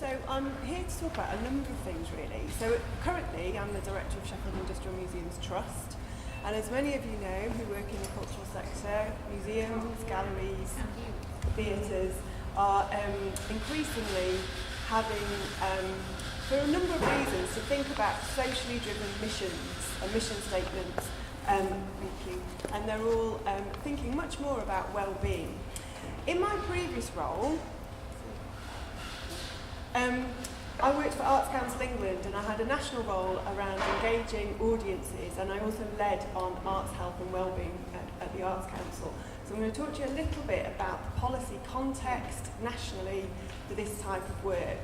So I'm here to talk about a number of things really. So currently I'm the director of Sheffield Industrial Museums Trust, and as many of you know who work in the cultural sector, museums, galleries, theatres are increasingly having, for a number of reasons, to think about socially driven missions and mission statements, and they're all thinking much more about well-being. In my previous role, I worked for Arts Council England, and I had a national role around engaging audiences, and I also led on arts, health and wellbeing at the Arts Council. So I'm going to talk to you a little bit about the policy context nationally for this type of work,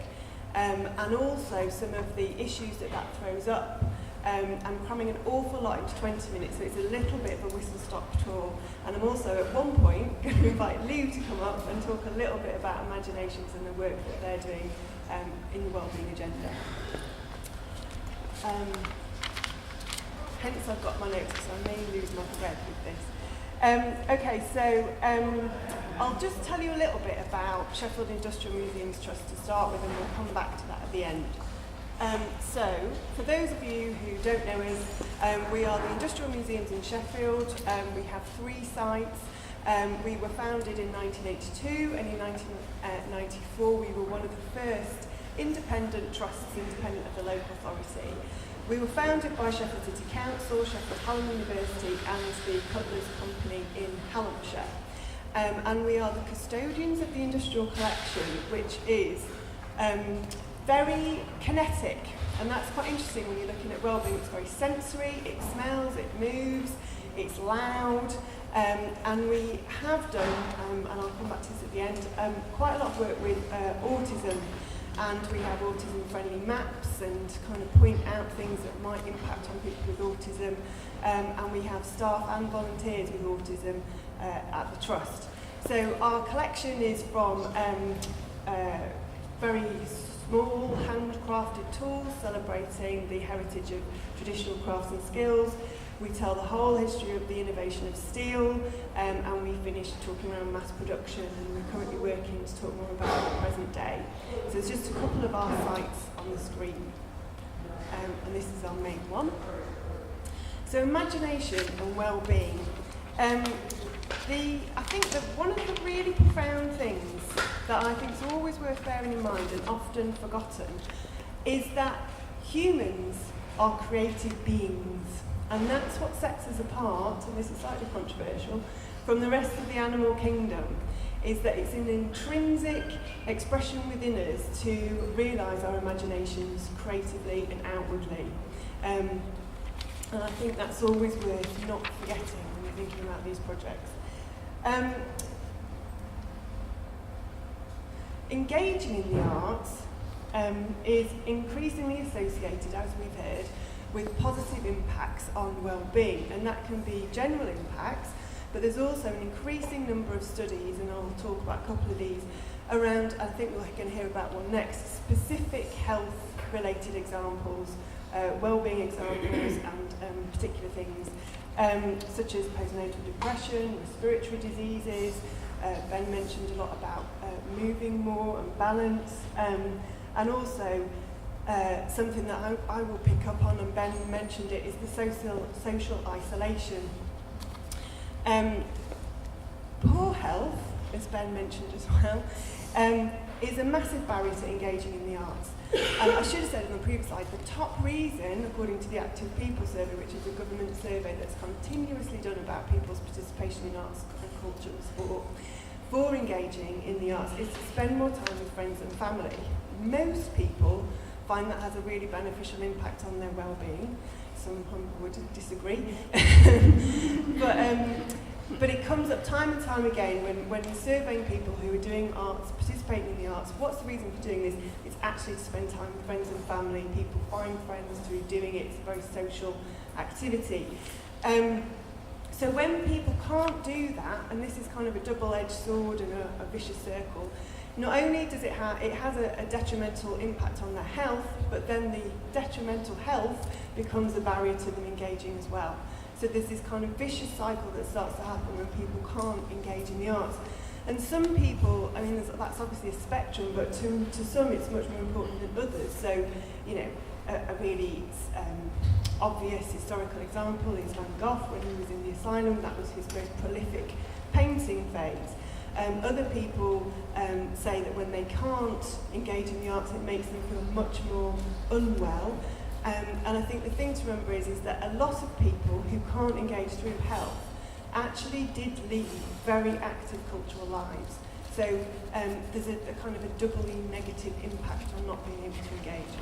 and also some of the issues that throws up. I'm cramming an awful lot into 20 minutes, so it's a little bit of a whistle-stop tour. And I'm also, at one point, going to invite Lou to come up and talk a little bit about imaginations and the work that they're doing in the wellbeing agenda. Hence, I've got my notes, so I may lose my thread with this. Okay, so I'll just tell you a little bit about Sheffield Industrial Museums Trust to start with, and we'll come back to that at the end. So, for those of you who don't know us, we are the Industrial Museums in Sheffield. We have 3 sites. We were founded in 1982, and in 1994 we were one of the first independent trusts, independent of the local authority. We were founded by Sheffield City Council, Sheffield Hallam University and the Cutler's Company in Hallamshire. And we are the custodians of the industrial collection, which is very kinetic, and that's quite interesting when you're looking at wellbeing. It's very sensory, it smells, it moves, it's loud, and we have done, and I'll come back to this at the end, quite a lot of work with autism, and we have autism-friendly maps and kind of point out things that might impact on people with autism, and we have staff and volunteers with autism at the Trust. So our collection is from very small handcrafted tools celebrating the heritage of traditional crafts and skills. We tell the whole history of the innovation of steel, and we finished talking around mass production, and we're currently working to talk more about the present day. So there's just a couple of our sites on the screen, and this is our main one. So imagination and well-being. I think that one of the really profound things that I think is always worth bearing in mind and often forgotten is that humans are creative beings, and that's what sets us apart, and this is slightly controversial, from the rest of the animal kingdom, is that it's an intrinsic expression within us to realise our imaginations creatively and outwardly. And I think that's always worth not forgetting when you're thinking about these projects. Engaging in the arts is increasingly associated, as we've heard, with positive impacts on well-being, and that can be general impacts, but there's also an increasing number of studies, and I'll talk about a couple of these, around, I think we're going to hear about one next, specific health-related examples, well-being examples, and particular things, such as postnatal depression, respiratory diseases. Ben mentioned a lot about moving more and balance, and also something that I will pick up on, and Ben mentioned it, is the social isolation. Poor health, as Ben mentioned as well, is a massive barrier to engaging in the arts. I should have said on the previous slide, the top reason, according to the Active People Survey, which is a government survey that's continuously done about people's participation in arts and culture and sport, for engaging in the arts is to spend more time with friends and family. Most people find that has a really beneficial impact on their well-being. Some would disagree. But it comes up time and time again when you're surveying people who are doing arts, participating in the arts. What's the reason for doing this? It's actually to spend time with friends and family. People find friends through doing it. It's a very social activity. So when people can't do that, and this is kind of a double-edged sword and a vicious circle, not only does it has a detrimental impact on their health, but then the detrimental health becomes a barrier to them engaging as well. So there's this kind of vicious cycle that starts to happen when people can't engage in the arts. And some people, I mean, that's obviously a spectrum, but to some it's much more important than others. So, you know, a really obvious historical example is Van Gogh. When he was in the asylum, that was his most prolific painting phase. Other people say that when they can't engage in the arts, it makes them feel much more unwell. And I think the thing to remember is that a lot of people who can't engage through health actually did lead very active cultural lives. So there's a kind of a doubly negative impact on not being able to engage.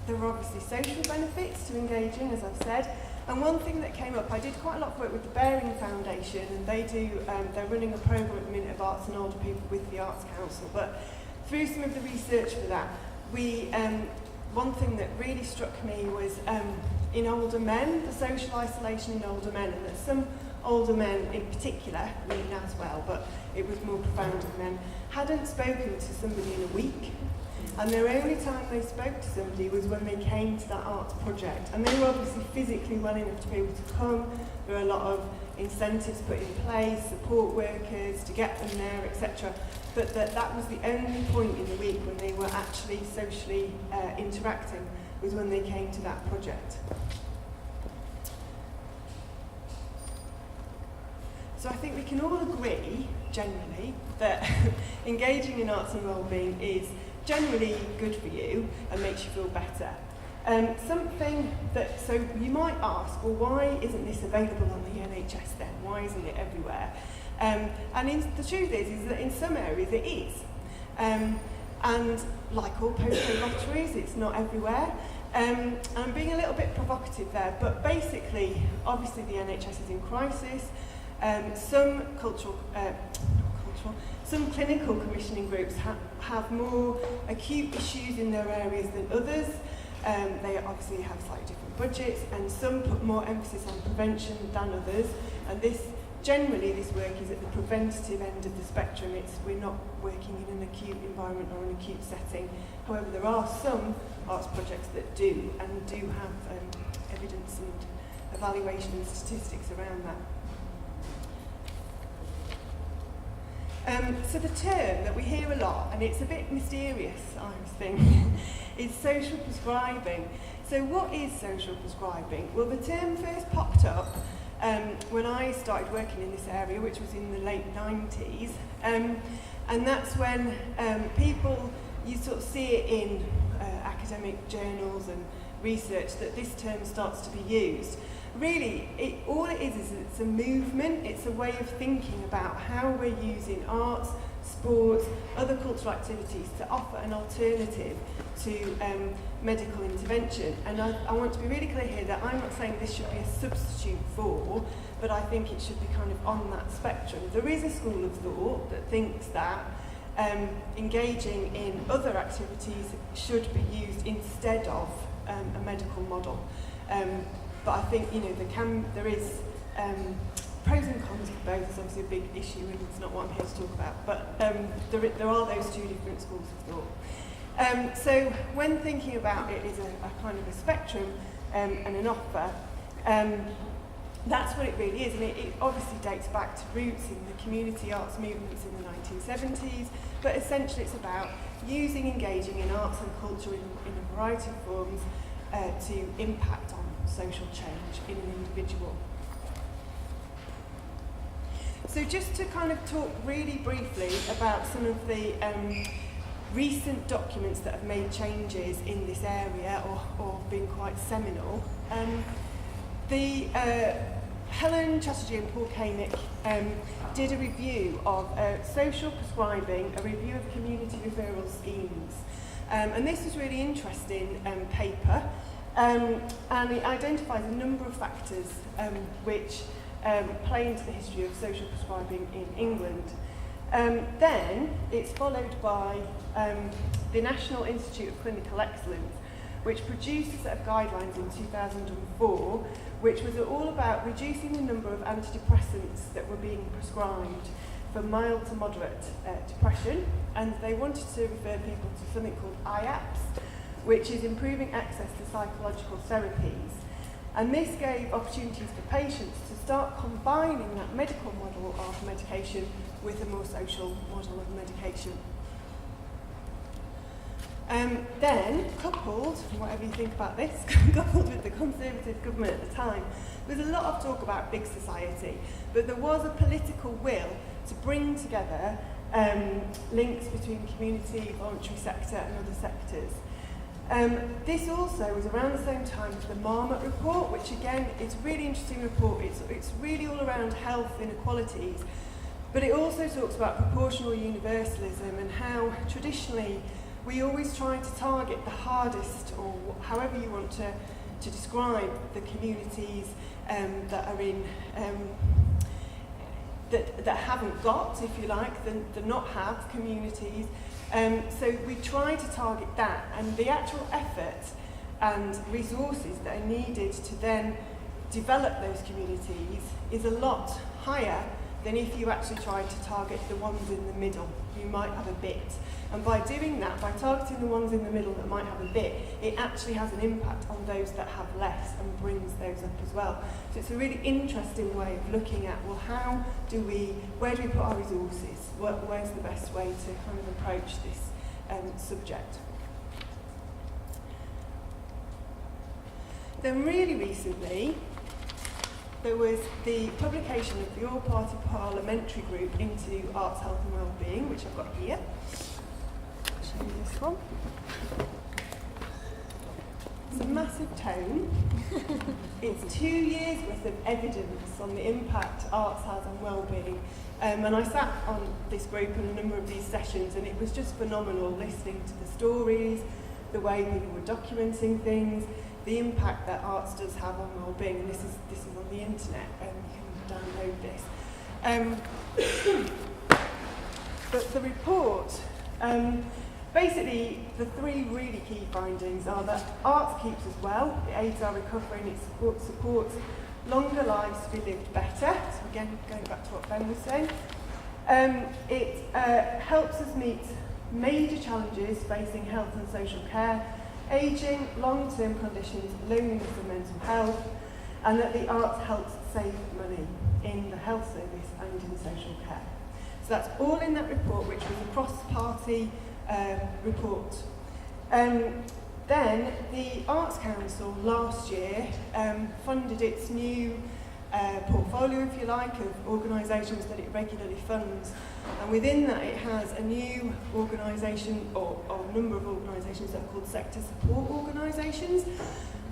There are obviously social benefits to engaging, as I've said. And one thing that came up, I did quite a lot of work with the Bearing Foundation, and they're running a programme at the minute of arts and older people with the Arts Council. But through some of the research for that, one thing that really struck me was in older men, the social isolation in older men, and that some older men in particular, me as well, but it was more profound in men, hadn't spoken to somebody in a week. And the only time they spoke to somebody was when they came to that arts project. And they were obviously physically well enough to be able to come. There were a lot of incentives put in place, support workers to get them there, etc. But that was the only point in the week when they were actually socially interacting, was when they came to that project. So I think we can all agree, generally, that engaging in arts and wellbeing is generally good for you and makes you feel better. Something that, so you might ask, well, why isn't this available on the NHS then? Why isn't it everywhere? And the truth is that in some areas it is. And like all postcode lotteries, it's not everywhere. And I'm being a little bit provocative there, but basically, obviously the NHS is in crisis. Some clinical commissioning groups have more acute issues in their areas than others. They obviously have slightly different budgets, and some put more emphasis on prevention than others. And generally this work is at the preventative end of the spectrum. We're not working in an acute environment or an acute setting. However, there are some arts projects that do, and do have evidence and evaluation and statistics around that. So the term that we hear a lot, and it's a bit mysterious, I was thinking, is social prescribing. So what is social prescribing? Well, the term first popped up when I started working in this area, which was in the late 90s, and that's when you sort of see it in academic journals and research that this term starts to be used. Really, all it is it's a movement, it's a way of thinking about how we're using arts, sports, other cultural activities to offer an alternative to medical intervention. And I want to be really clear here that I'm not saying this should be a substitute for, but I think it should be kind of on that spectrum. There is a school of thought that thinks that engaging in other activities should be used instead of a medical model. But I think, there is pros and cons for both. It's obviously a big issue, and it's not what I'm here to talk about. But there are those two different schools of thought. So when thinking about it as a kind of a spectrum and an offer, that's what it really is. And it obviously dates back to roots in the community arts movements in the 1970s. But essentially it's about engaging in arts and culture in a variety of forms to impact on social change in an individual. So just to kind of talk really briefly about some of the recent documents that have made changes in this area or been quite seminal. Helen Chatterjee and Paul Koenig did a review of social prescribing, a review of community referral schemes. And this was really interesting paper. And it identifies a number of factors which play into the history of social prescribing in England. Then it's followed by the National Institute of Clinical Excellence, which produced a set of guidelines in 2004, which was all about reducing the number of antidepressants that were being prescribed for mild to moderate depression, and they wanted to refer people to something called IAPS, which is improving access to psychological therapies. And this gave opportunities for patients to start combining that medical model of medication with a more social model of medication. Then, coupled, whatever you think about this, coupled with the Conservative government at the time, there was a lot of talk about big society, but there was a political will to bring together links between community, voluntary sector and other sectors. This also was around the same time as the Marmot report, which again, it's a really interesting report. It's really all around health inequalities, but it also talks about proportional universalism and how traditionally we always try to target the hardest, or however you want to describe the communities that are in, that haven't got, if you like, the not have communities. So we try to target that, and the actual effort and resources that are needed to then develop those communities is a lot higher than if you actually tried to target the ones in the middle who might have a bit. And by doing that, by targeting the ones in the middle that might have a bit, it actually has an impact on those that have less and brings those up as well. So it's a really interesting way of looking at, well, where do we put our resources? Where's the best way to kind of approach this subject? Then really recently, there was the publication of the All-Party Parliamentary Group into Arts, Health and Wellbeing, which I've got here. I'll show you this one. It's a massive tome. It's 2 years worth of evidence on the impact arts has on wellbeing. And I sat on this group in a number of these sessions, and it was just phenomenal listening to the stories, the way people were documenting things, the impact that arts does have on wellbeing. And this is on the internet, and you can download this. But the report, basically the three really key findings are that arts keeps us well, it aids our recovery, and it supports longer lives to be lived better. So again, going back to what Ben was saying. It helps us meet major challenges facing health and social care, ageing, long-term conditions, loneliness and mental health, and that the arts helps save money in the health service and in social care. So that's all in that report, which was a cross-party report. Then the Arts Council last year funded its new portfolio, if you like, of organisations that it regularly funds. And within that it has a new organisation, or a number of organisations that are called sector support organisations.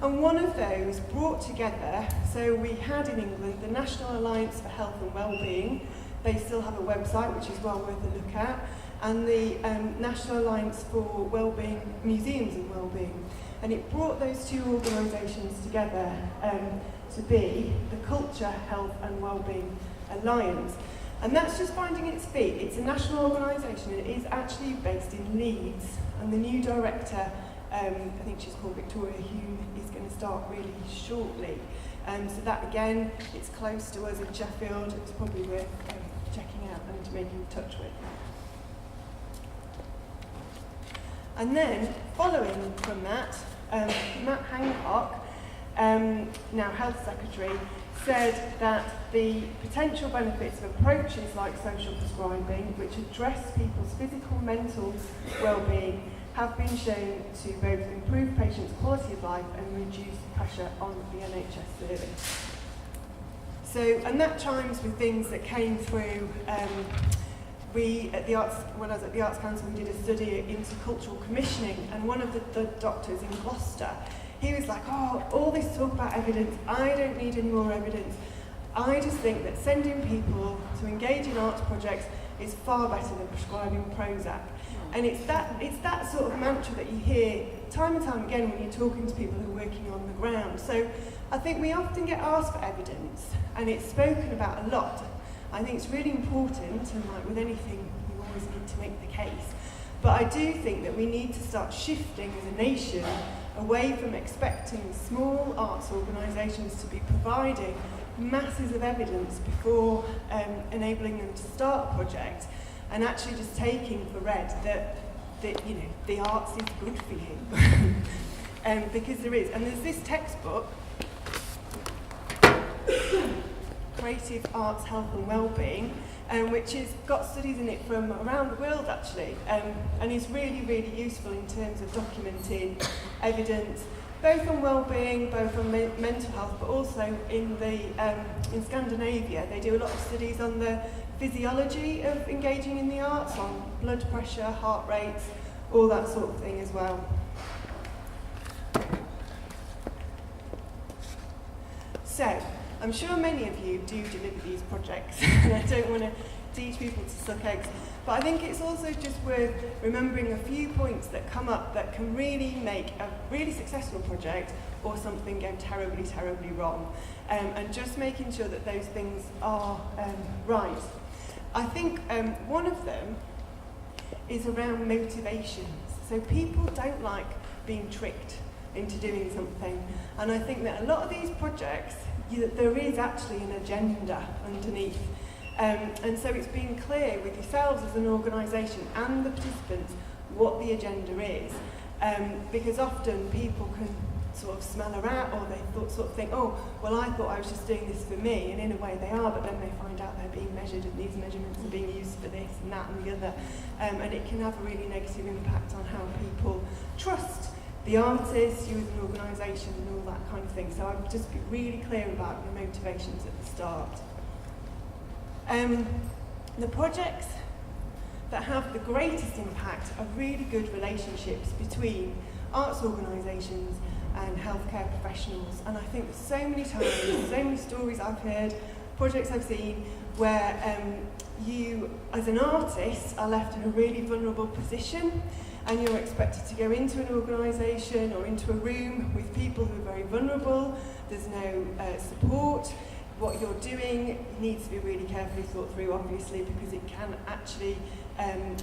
And one of those brought together, so we had in England the National Alliance for Health and Wellbeing. They still have a website, which is well worth a look at, and the National Alliance for Wellbeing, Museums and Wellbeing. And it brought those two organisations together to be the Culture, Health and Wellbeing Alliance. And that's just finding its feet. It's a national organisation, and it is actually based in Leeds. And the new director, I think she's called Victoria Hume, is going to start really shortly. So that again, it's close to us in Sheffield. It's probably worth checking out and making in touch with. And then, following from that, Matt Hancock, now Health Secretary, said that the potential benefits of approaches like social prescribing, which address people's physical and mental well-being, have been shown to both improve patients' quality of life and reduce pressure on the NHS service. So, and that chimes with things that came through. When I was at the Arts Council, we did a study into cultural commissioning, and one of the doctors in Gloucester, he was like, oh, all this talk about evidence, I don't need any more evidence. I just think that sending people to engage in arts projects is far better than prescribing Prozac. And it's that sort of mantra that you hear time and time again when you're talking to people who are working on the ground. So I think we often get asked for evidence, and it's spoken about a lot. I think it's really important, and like with anything, you always need to make the case. But I do think that we need to start shifting as a nation away from expecting small arts organisations to be providing masses of evidence before enabling them to start a project, and actually just taking for read that the arts is good for you. Because there is. And there's this textbook, Creative Arts, Health and Wellbeing, which has got studies in it from around the world actually, and is really, really useful in terms of documenting evidence, both on well-being, both on mental health, but also in Scandinavia. They do a lot of studies on the physiology of engaging in the arts, on blood pressure, heart rates, all that sort of thing as well. So, I'm sure many of you do deliver these projects, and I don't want to teach people to suck eggs, but I think it's also just worth remembering a few points that come up that can really make a really successful project or something go terribly, terribly wrong, and just making sure that those things are right. I think one of them is around motivations. So people don't like being tricked into doing something, and I think that a lot of these projects, there is actually an agenda underneath. And so it's being clear with yourselves as an organisation and the participants what the agenda is. Because often people can sort of smell her out, or they sort of think, oh, well, I thought I was just doing this for me, and in a way they are, but then they find out they're being measured and these measurements are being used for this and that and the other. And it can have a really negative impact on how people trust the artists, you as an organisation, and all that kind of thing. So I would just be really clear about your motivations at the start. The projects that have the greatest impact are really good relationships between arts organisations and healthcare professionals. And I think there's so many times, so many stories I've heard, projects I've seen, where you, as an artist, are left in a really vulnerable position, and you're expected to go into an organisation or into a room with people who are very vulnerable. There's no support. What you're doing needs to be really carefully thought through, obviously, because it can actually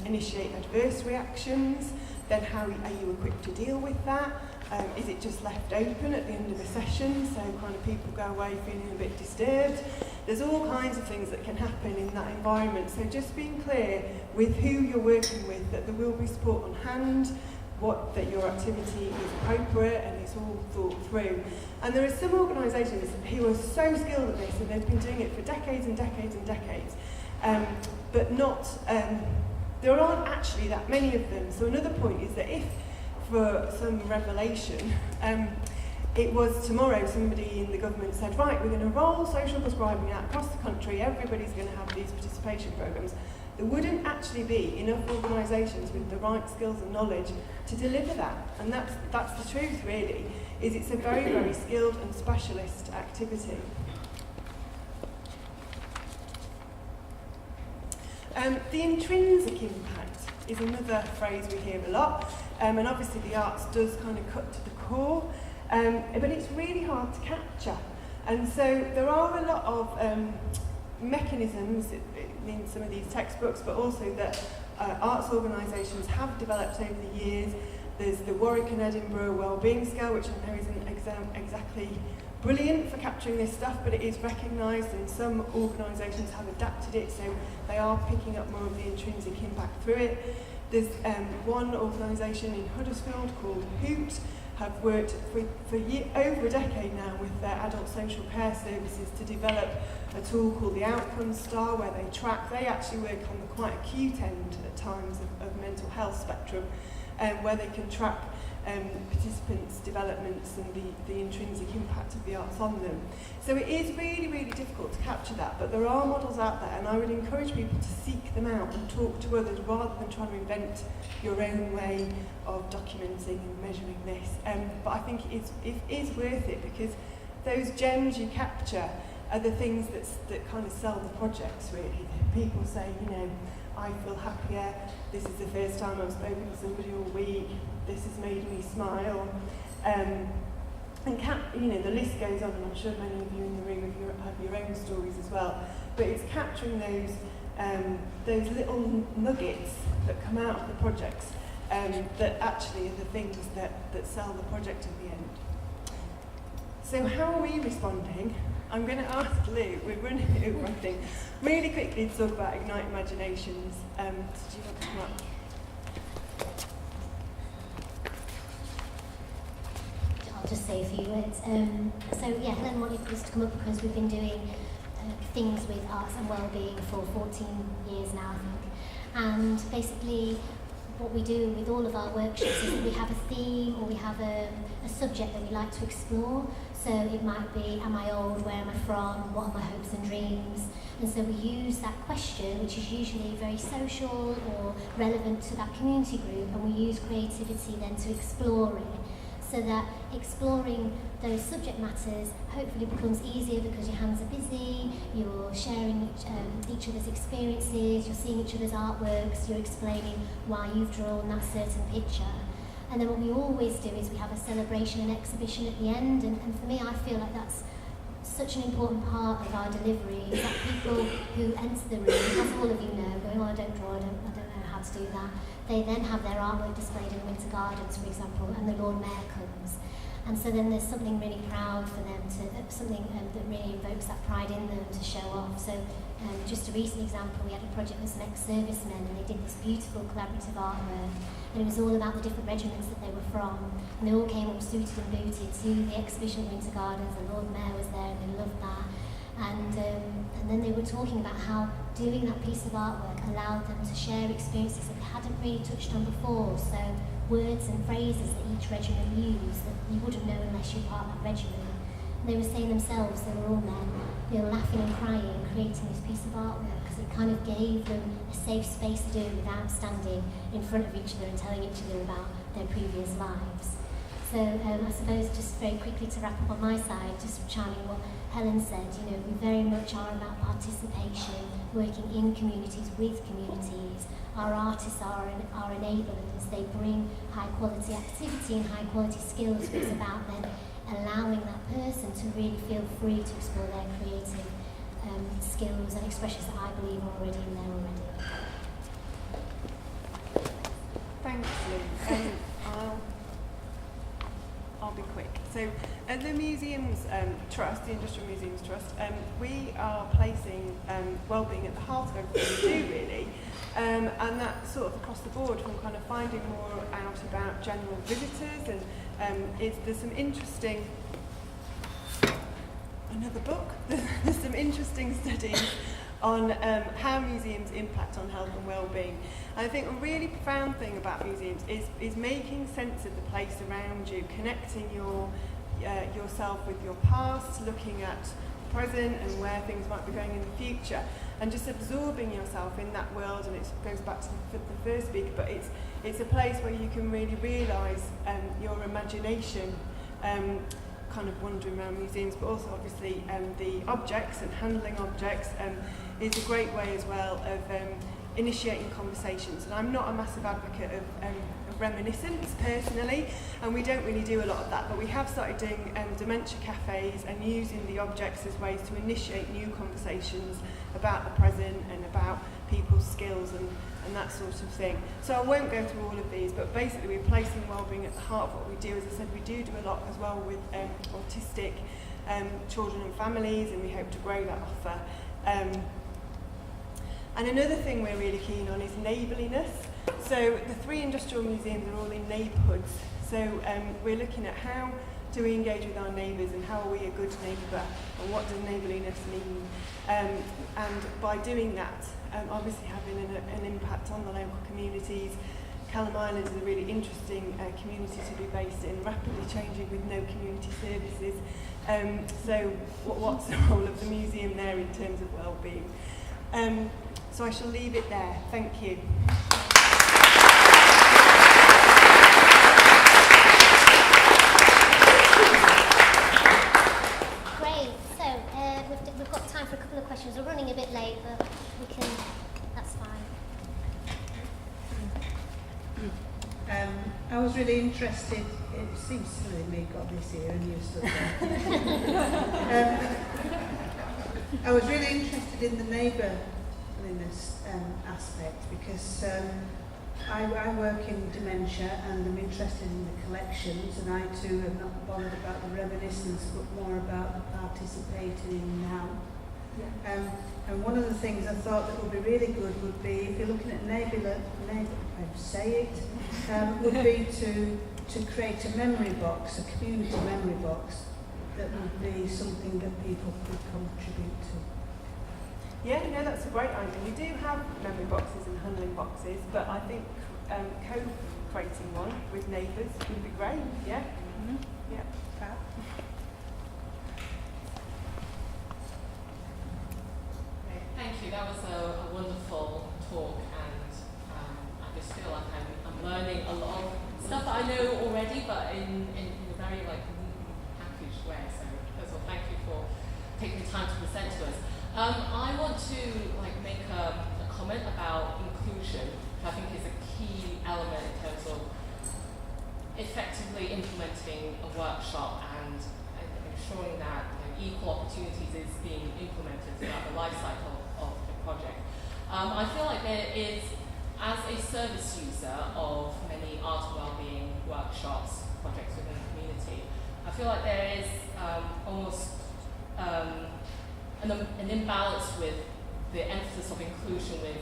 initiate adverse reactions. Then how are you equipped to deal with that? Is it just left open at the end of the session, so kind of people go away feeling a bit disturbed? There's all kinds of things that can happen in that environment, so just being clear with who you're working with, that there will be support on hand, that your activity is appropriate and it's all thought through. And there are some organisations who are so skilled at this, and they've been doing it for decades and decades and decades, but there aren't actually that many of them. So another point is that if, for some revelation, it was tomorrow somebody in the government said, right, we're going to roll social prescribing out across the country, everybody's going to have these participation programmes, there wouldn't actually be enough organisations with the right skills and knowledge to deliver that. And that's the truth, really, is it's a very, very skilled and specialist activity. The intrinsic impact is another phrase we hear a lot, and obviously the arts does kind of cut to the core, but it's really hard to capture. And so there are a lot of mechanisms in some of these textbooks, but also that arts organisations have developed over the years. There's the Warwick and Edinburgh Wellbeing Scale, which I know isn't exactly brilliant for capturing this stuff, but it is recognised, and some organisations have adapted it, so they are picking up more of the intrinsic impact through it. There's one organisation in Huddersfield called Hoot, have worked for over a decade now with their adult social care services to develop a tool called the Outcome Star, where they actually work on the quite acute end at times of mental health spectrum, where they can track participants' developments and the intrinsic impact of the arts on them. So it is really, really difficult to capture that, but there are models out there, and I would encourage people to seek them out and talk to others rather than trying to invent your own way of documenting and measuring this. But I think it is worth it, because those gems you capture are the things that kind of sell the projects, really. People say, I feel happier, this is the first time I've spoken to somebody all week, this has made me smile. And the list goes on, and I'm sure many of you in the room have your own stories as well. But it's capturing those little nuggets that come out of the projects that actually are the things that sell the project in the end. So how are we responding? I'm going to ask Lou, we're running over, I think, really quickly to talk about Ignite Imaginations. Do you want to come up? I'll just say a few words. Helen wanted us to come up because we've been doing things with arts and wellbeing for 14 years now, I think. And basically, what we do with all of our workshops is that we have a theme, or we have a subject that we like to explore. So it might be, am I old, where am I from, what are my hopes and dreams? And so we use that question, which is usually very social or relevant to that community group, and we use creativity then to explore it, so that exploring those subject matters hopefully becomes easier because your hands are busy, you're sharing each other's experiences, you're seeing each other's artworks, you're explaining why you've drawn that certain picture. And then what we always do is we have a celebration and exhibition at the end, and for me I feel like that's such an important part of our delivery, is that people who enter the room, as all of you know, going, oh, I don't draw, I don't know how to do that, they then have their artwork displayed in the Winter Gardens, for example, and the Lord Mayor comes. And so then there's something really proud for them, something that really invokes that pride in them to show off. So just a recent example, we had a project with some ex-servicemen, and they did this beautiful collaborative artwork, and it was all about the different regiments that they were from, and they all came up suited and booted to the exhibition at Winter Gardens. The Lord Mayor was there, and they loved that. And then they were talking about how doing that piece of artwork allowed them to share experiences that they hadn't really touched on before. So words and phrases that each regiment used that you wouldn't know unless you're part of that regiment. And they were saying themselves, they were all men, they were laughing and crying, creating this piece of artwork, because it kind of gave them a safe space to do it without standing in front of each other and telling each other about their previous lives. So I suppose just very quickly to wrap up on my side, just charming what Helen said, we very much are about participation, working in communities, with communities. Our artists are enablers. They bring high quality activity and high quality skills, but it's about then allowing that person to really feel free to explore their creative skills and expressions that I believe are already in there already. Thanks, Lou. I'll be quick. So at the Museums Trust, the Industrial Museums Trust, we are placing wellbeing at the heart of everything we do, really. And that's sort of across the board, from kind of finding more out about general visitors, and there's some interesting, another book, there's some interesting studies on how museums impact on health and well-being. And I think a really profound thing about museums is making sense of the place around you, connecting yourself with your past, looking at the present and where things might be going in the future, and just absorbing yourself in that world. And it goes back to the first speaker, but it's a place where you can really realise your imagination, kind of wandering around museums, but also obviously the objects and handling objects is a great way as well of initiating conversations. And I'm not a massive advocate of reminiscence personally, and we don't really do a lot of that, but we have started doing dementia cafes and using the objects as ways to initiate new conversations about the present and about people's skills and that sort of thing. So I won't go through all of these, but basically we're placing wellbeing at the heart of what we do. As I said, we do a lot as well with autistic children and families, and we hope to grow that offer. And another thing we're really keen on is neighborliness. So the 3 industrial museums are all in neighbourhoods. So we're looking at how do we engage with our neighbours, and how are we a good neighbour, and what does neighbourliness mean? And by doing that, obviously having an impact on the local communities. Callum Island is a really interesting community to be based in, rapidly changing with no community services. So what's the role of the museum there in terms of well-being? So I shall leave it there. Thank you. Great. So we've got time for a couple of questions. We're running a bit late, but we can. That's fine. I was really interested. It seems silly me got this here and you stood there. I was really interested in the neighbourliness aspect, because I work in dementia and I'm interested in the collections, and I too am not bothered about the reminiscence but more about the participating in now. Yeah. And one of the things I thought that would be really good would be, if you're looking at would be to to create a memory box, a community memory box, that would be something that people could contribute to. Yeah, no, that's a great idea. We do have memory boxes and handling boxes, but I think co-creating one with neighbours would be great. Yeah. Mm-hmm. Yeah. Fab. Thank you. That was a wonderful talk, and I just feel like I'm learning a lot of stuff that I know already, but in a very packaged way. So first of all, thank you for taking the time to present to us. I want to make a comment about inclusion, which I think is a key element in terms of effectively implementing a workshop and ensuring that equal opportunities is being implemented throughout the life cycle of the project. I feel like there is, as a service user of many art and wellbeing workshops, projects within the community, I feel like there is almost an imbalance with the emphasis of inclusion, with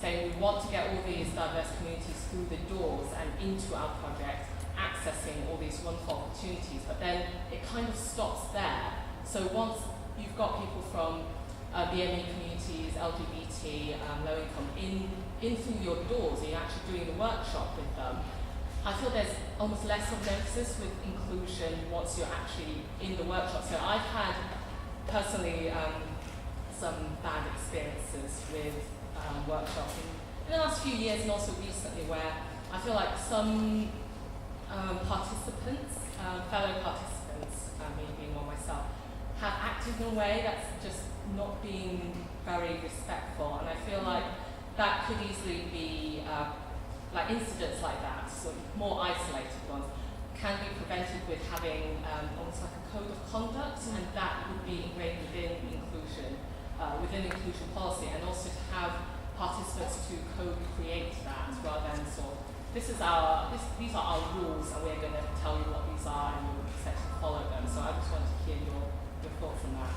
saying we want to get all these diverse communities through the doors and into our project, accessing all these wonderful opportunities, but then it kind of stops there. So once you've got people from BME communities, LGBT, low income, in through your doors, and you're actually doing the workshop with them, I feel there's almost less of an emphasis with inclusion once you're actually in the workshop. So I've had personally some bad experiences with workshops in the last few years, and also recently, where I feel like some participants, fellow participants, me being one myself, have acted in a way that's just not being very respectful, and I feel like that could easily be incidents like that, sort of more isolated ones, can be prevented with having almost like a code of conduct, and that would be ingrained within inclusion policy, and also to have participants to co-create that rather than sort of, these are our rules and we're going to tell you what these are and you'll expect to follow them. So I just wanted to hear your thoughts on that.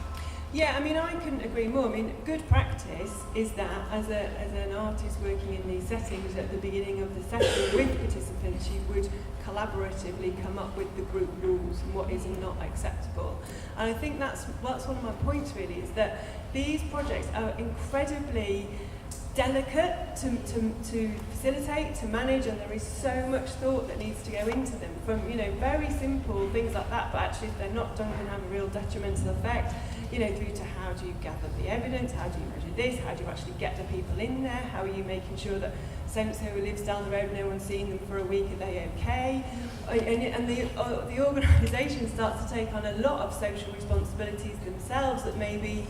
Yeah, I mean, I couldn't agree more. I mean, good practice is that as an artist working in these settings, at the beginning of the session with participants, you would collaboratively come up with the group rules and what is and not acceptable. And I think that's one of my points really, is that these projects are incredibly delicate to facilitate, to manage, and there is so much thought that needs to go into them, from very simple things like that, but actually if they're not done can have a real detrimental effect, through to how do you gather the evidence, how do you measure this, how do you actually get the people in there, how are you making sure that so-and-so who lives down the road, no one's seen them for a week, are they okay? And the organisation starts to take on a lot of social responsibilities themselves that maybe,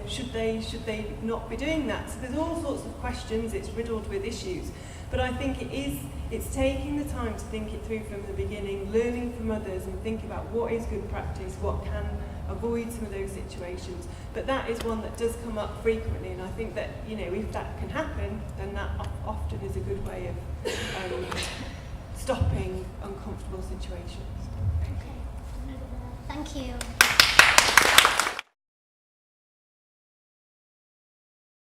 should they not be doing that? So there's all sorts of questions, it's riddled with issues. But I think it's taking the time to think it through from the beginning, learning from others and think about what is good practice, what can avoid some of those situations. But that is one that does come up frequently, and I think that, if that can happen, then that often is a good way of stopping uncomfortable situations. Okay. Thank you.